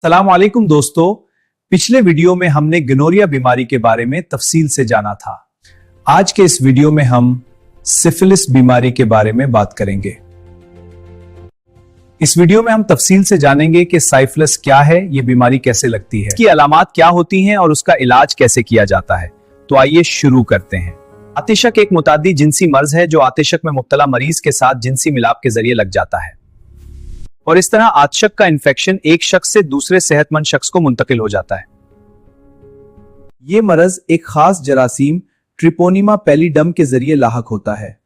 सलाम वालेकुम दोस्तों, पिछले वीडियो में हमने गोनोरिया बीमारी के बारे में तफसील से जाना था। आज के इस वीडियो में हम सिफिलिस बीमारी के बारे में बात करेंगे। इस वीडियो में हम तफसील से जानेंगे कि सिफिलिस क्या है, ये बीमारी कैसे लगती है, इसकी अलामात क्या होती हैं और उसका इलाज कैसे किया जाता है। तो आइए शुरू करते हैं। आतिशक एक मुतादी जिनसी मर्ज है जो आतिशक में मुब्तला मरीज के साथ जिनसी मिलाप के जरिए लग जाता है और इस तरह आतिशक का इन्फेक्शन एक शख्स से दूसरे सेहतमंद शख्स को मुंतकिल हो जाता है। यह मरज एक खास जरासीम ट्रिपोनिमा पैलिडम के जरिए लाहक होता है।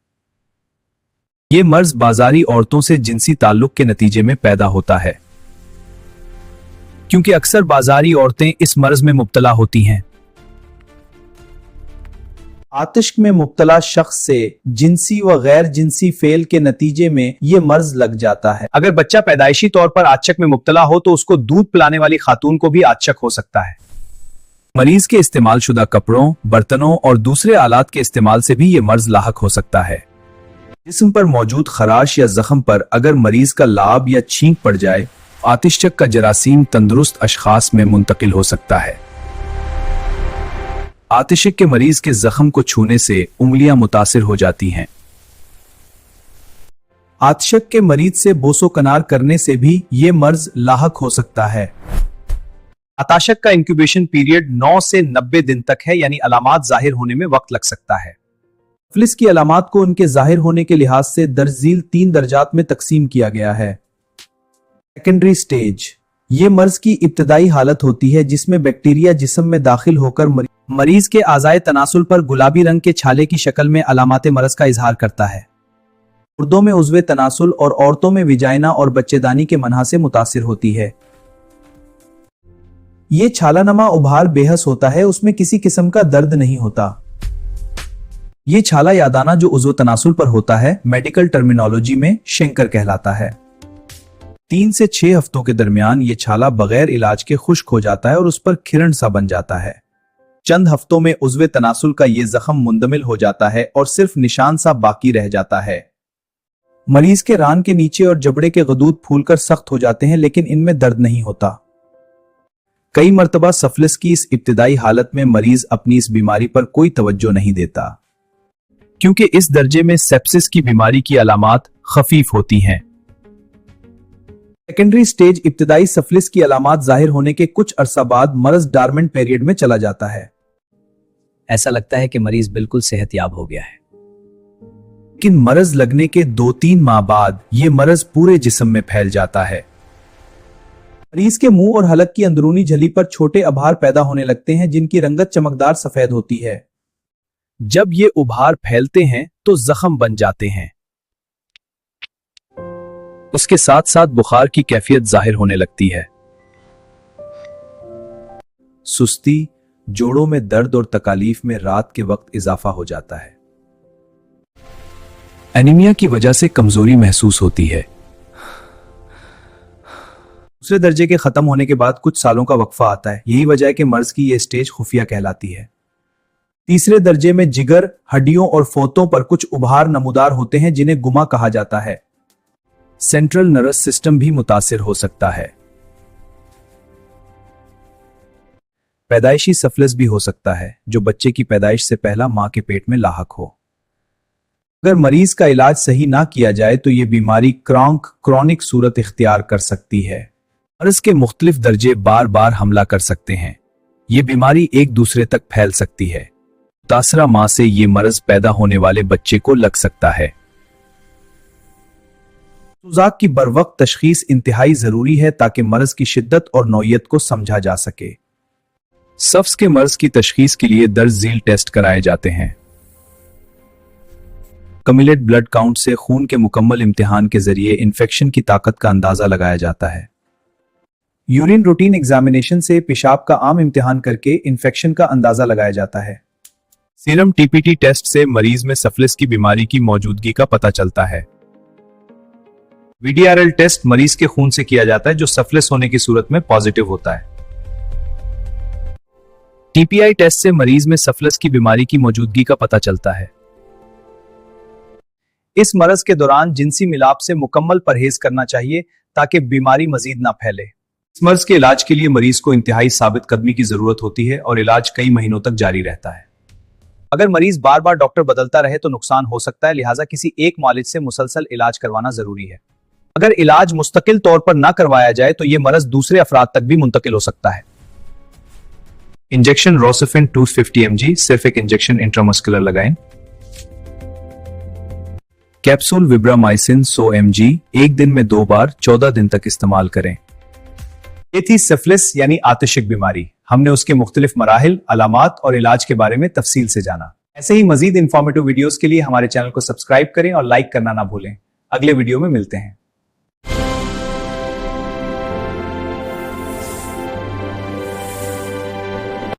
यह मर्ज बाजारी औरतों से जिनसी ताल्लुक के नतीजे में पैदा होता है। क्योंकि अक्सर बाजारी औरतें इस मर्ज में मुब्तला होती हैं। आतिश में मुब्तला शख्स से जिनसी व गैर जिनसी फेल के नतीजे में यह मर्ज लग जाता है। अगर बच्चा पैदाइशी तौर पर आतिशक में मुब्तला हो तो उसको दूध पिलाने वाली खातून को भी आतिशक हो सकता है। मरीज के इस्तेमाल शुदा कपड़ों, बर्तनों और दूसरे आलात के इस्तेमाल से भी यह मर्ज लाहक हो सकता है। जिस्म पर मौजूद खराश या जख्म पर अगर मरीज का लाब या छींक पड़ जाए, आतिशक का जरासीम तंदुरुस्त अशखास में मुंतकिल हो सकता है। आतिशक के मरीज के जख्म को छूने से उंगलियां मुतासिर हो जाती हैं। आतिशक के मरीज से बोसो कनार करने से भी ये मर्ज लाहक हो सकता है। आतिशक का इंक्यूबेशन पीरियड 9 से 90 दिन तक है, यानी अलामात जाहिर होने में वक्त लग सकता है। सिफिलिस की अलामात को उनके जाहिर होने के लिहाज से दरजील 3 दर्जात में तकसीम किया गया है। सेकेंडरी स्टेज ये मर्ज की इब्तदाई हालत होती है जिसमें बैक्टीरिया जिस्म में दाखिल होकर मरीज के आज़ाए तनासुल पर गुलाबी रंग के छाले की शक्ल में अलामात मरज का इजहार करता है। मुर्दों में उज़्वे तनासुल और औरतों में विजाइना और बच्चेदानी के मनहा से मुतासिर होती है। ये छालानमा उभार बेहस होता है, उसमें किसी किस्म का दर्द नहीं होता। ये छाला यादाना जो उज़्वे तनासुल पर होता है मेडिकल टर्मिनोलॉजी में शेंकर कहलाता है। 3 से 6 हफ्तों के दरमियान ये छाला बगैर इलाज के खुश्क हो जाता है और उस पर खिरण सा बन जाता है। चंद हफ्तों में उज़्वे तनासुल का ये जख्म मुंदमिल हो जाता है और सिर्फ निशान सा बाकी रह जाता है। मरीज के रान के नीचे और जबड़े के गदूद फूलकर सख्त हो जाते हैं, लेकिन इनमें दर्द नहीं होता। कई मर्तबा सिफिलिस की इस इब्तिदाई हालत में मरीज अपनी इस बीमारी पर कोई तवज्जो नहीं देता, क्योंकि इस दर्जे में सेप्सिस की बीमारी की अलामात खफीफ होती हैं। सेकेंडरी स्टेज इब्तिदाई सिफिलिस की अलामात जाहिर होने के कुछ अरसा बाद मर्ज डॉर्मेंट पीरियड में चला जाता है। ऐसा लगता है कि मरीज बिल्कुल सेहतयाब हो गया है, लेकिन मर्ज लगने के 2-3 माह बाद यह मर्ज पूरे जिस्म में फैल जाता है। मरीज के मुंह और हलक की अंदरूनी झली पर छोटे आभार पैदा होने लगते हैं जिनकी रंगत चमकदार सफेद होती है। जब ये उभार फैलते हैं तो जख्म बन जाते हैं। उसके साथ साथ बुखार की कैफियत जाहिर होने लगती है। सुस्ती, जोड़ों में दर्द और तकालीफ में रात के वक्त इजाफा हो जाता है। एनीमिया की वजह से कमजोरी महसूस होती है। दूसरे दर्जे के खत्म होने के बाद कुछ सालों का वक्फा आता है। यही वजह है कि मर्ज की यह स्टेज खुफिया कहलाती है। तीसरे दर्जे में जिगर, हड्डियों और फोतों पर कुछ उभार नमूदार होते हैं जिन्हें गुमा कहा जाता है। सेंट्रल नर्वस सिस्टम भी मुतासिर हो सकता है। पैदाइशी सिफिलिस भी हो सकता है जो बच्चे की पैदाइश से पहला मां के पेट में लाहक हो। अगर मरीज का इलाज सही ना किया जाए तो यह बीमारी क्रॉनिक सूरत इख्तियार कर सकती है। मर्ज के मुख्तलिफ दर्जे बार बार हमला कर सकते हैं। यह बीमारी एक दूसरे तक फैल सकती है। मुतासरा मां से यह मर्ज पैदा होने वाले बच्चे को लग सकता है। सुजाक की बरवक्त तशखीस इंतहाई जरूरी है ताकि मर्ज की शिद्दत और नौयत को समझा जा सके। सफ्स के मर्ज की तशखीस के लिए दरजील टेस्ट कराए जाते हैं। कम्युलेट ब्लड काउंट से खून के मुकम्मल इम्तिहान के जरिए इन्फेक्शन की ताकत का अंदाजा लगाया जाता है। यूरिन रूटीन एग्जामिनेशन से पेशाब का आम इम्तिहान करके इन्फेक्शन का अंदाजा लगाया जाता है। सीरम टीपीटी टेस्ट से मरीज में सिफिलिस की बीमारी की मौजूदगी का पता चलता है। वीडीआरएल टेस्ट मरीज के खून से किया जाता है जो सिफिलिस होने की सूरत में पॉजिटिव होता है। टीपीआई टेस्ट से मरीज में सिफिलिस की बीमारी की मौजूदगी का पता चलता है। इस मरज के दौरान जिनसी मिलाप से मुकम्मल परहेज करना चाहिए ताकि बीमारी मजीद ना फैले। इस मर्ज के इलाज के लिए मरीज को इंतहाई साबित कदमी की जरूरत होती है और इलाज कई महीनों तक जारी रहता है। अगर मरीज बार बार डॉक्टर बदलता रहे तो नुकसान हो सकता है, लिहाजा किसी एक मुआलिज से मुसलसल इलाज करवाना जरूरी है। अगर इलाज मुस्तकिल तौर पर ना करवाया जाए तो यह मर्ज दूसरे अफराद तक भी मुंतकिल हो सकता है। इंजेक्शन रोसिफिन 250 mg, सिर्फ एक इंजेक्शन इंट्रामस्कुलर लगाएं। कैप्सूल विब्रामाइसिन 100 mg, एक दिन में 2 बार 14 दिन तक इस्तेमाल करें। ये थी सिफिलिस यानी आतिशिक बीमारी। हमने उसके मुख्तलिफ मराहिल, अलामात और इलाज के बारे में तफसील से जाना। ऐसे ही मजीद इंफॉर्मेटिव वीडियोस के लिए हमारे चैनल को सब्सक्राइब करें और लाइक करना ना भूलें। अगले वीडियो में मिलते हैं।